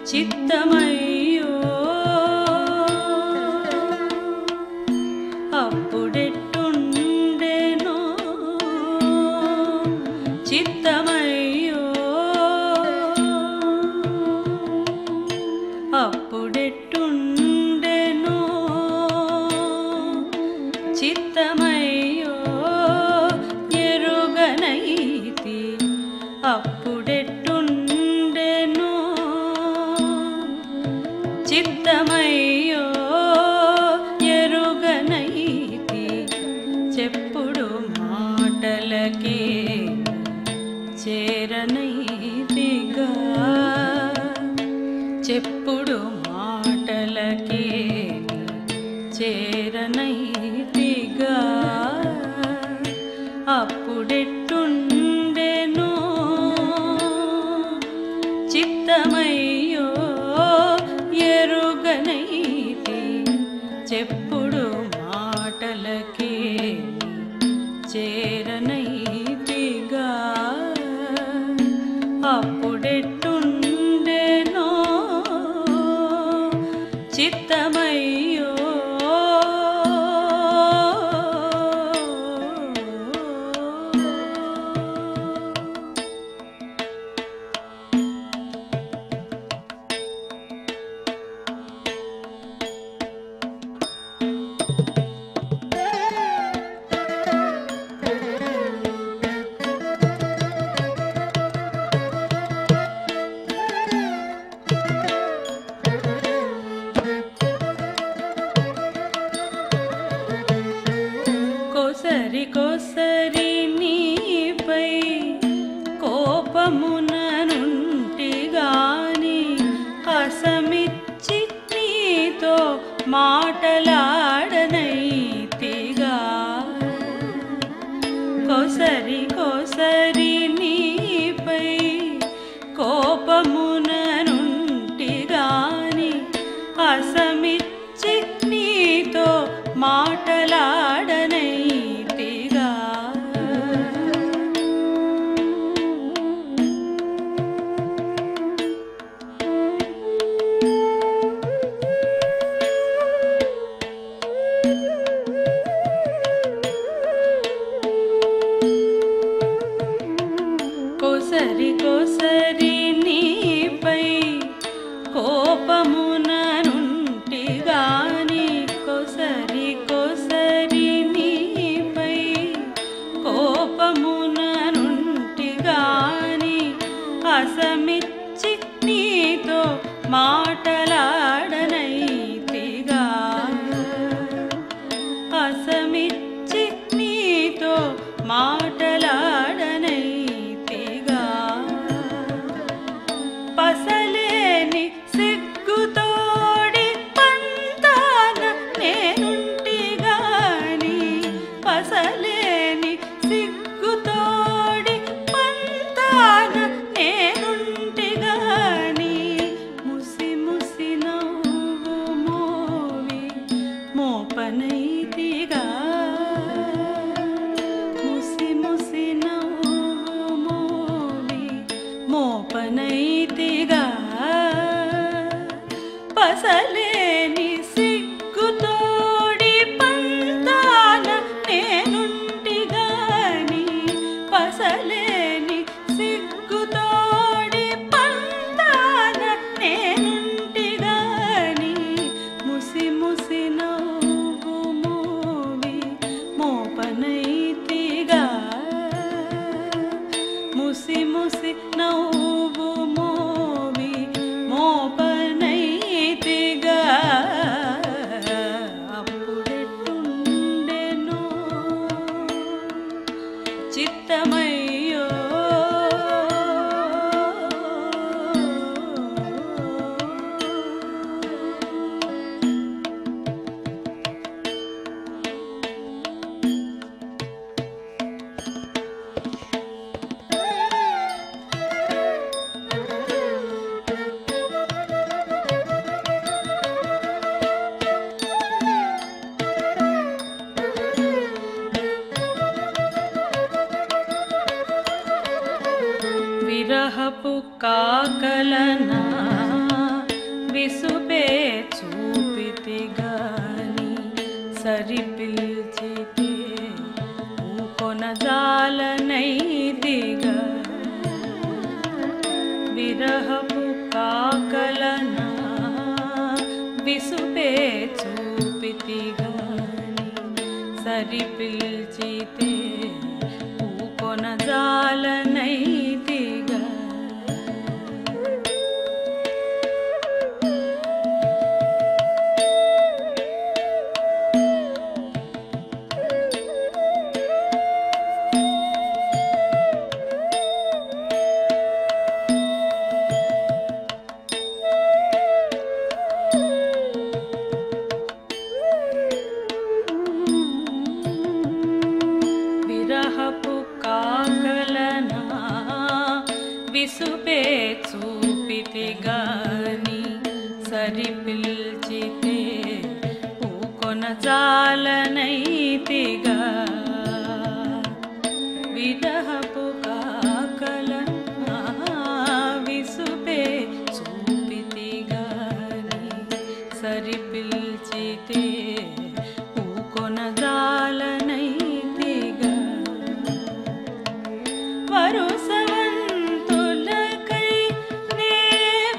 చిత్తమయ్యో అప్పుడెట్టుండెనో చిత్తమయ్యో అప్పుడెట్టుండెనో చిత్తమయ్యో ఎరుగనైతి అప్పుడెట్టుండెనో చిత్తమయ్యో ఎరుగనైతి చెప్పుడు మాటలకే చేరనైతిగా చెప్పుడు మాటలకే చేరనైతిగా అప్పుడెట్టుండెనో చిత్తమయ్యో ఎరుగనైతి చెప్పుడు మాటలకే చేరనైతిగా అప్పుడెట్టుండెనో చిత్తమయ్యో కోసరి కోసరి నీపై కోపముననుంటిగాని హసమిచ్చి నీతో మాటలాడనైతిగా కోసరి కోసరి నీపై కోపముననుంటిగాని హసమిచ్చి నీతో మాటలాడనైతిగా కోసరి కోసరి నీపై కోపముననుంటిగాని కోసరి కోసరి నీపై కోపముననుంటిగాని హసమిచ్చి నీతో మాటలాడనైతిగా హసమిచ్చి నీతో మాటలాడనైతిగా పసలేని సిగ్గుతోడి పంతాన నేనుంటిగాని పసలేని సిగ్గుతోడి పంతాన నేనుంటిగాని ముసి ముసి నవ్వు మోవి మోపనైతిగా ముసి ముసి నవ్వు మోవి మోపనైతిగా పసలేని సిగ్గుతోడి పంతాన నేనుంటిగాని పసలేని సిగ్గుతోడి పంతాన నేనుంటిగాని ముసి ముసి నవ్వు మోవి మోపనైతిగా ముసి ముసి నవ్వు మోవి మోపనైతిగా అప్పుడెట్టుండెనో చిత్తమయ్యో విరహపు కాకలనా విసుపే చూపితి గాని సరిపిల్చితే కొనజాలనైతిగా విరహపు కాకలనా విసుపే చూపితి గాని సరిపిల్చితే కొనజాలనైతిగా విరహపు కాకలనా విసుపే చూపితి గాని సరిపిల్చితే కొనజాలనైతిగా విరహపు కాకలనా విసుపే చూపితి గాని సరిపిల్చితే కొనజాలనైతిగా వరుసవంతులకై నే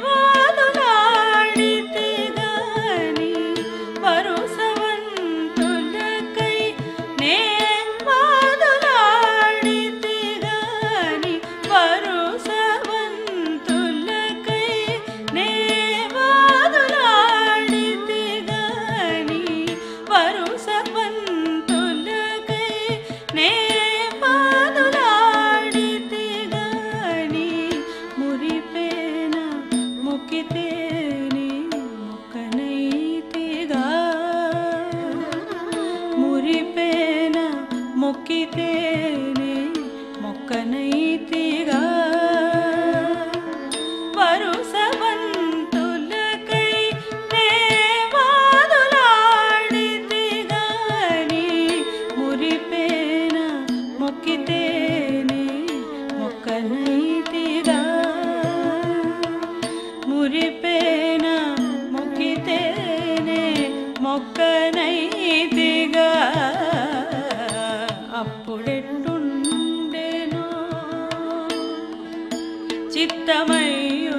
వాదులాడితే గాని వరుసవంతులకై నే వాదులాడితే గాని వరుసవంతులకై నే వాదులాడితే గాని వరుసవంతులకై నే వాదులాడితే గాని మురిపేన మొక్కితేనే మొక్కనైతిగా మురిపేన మొక్కితేనే మొక్కనైతిగా వరుసవంతులకై నే వాదులాడితే గాని మురిపేన మొక్కితేనే మొక్కనైతిగా మురిపేన మొక్కితేనే మొక్కనైతిగా అప్పుడెట్టుండెనో చిత్తమయ్యో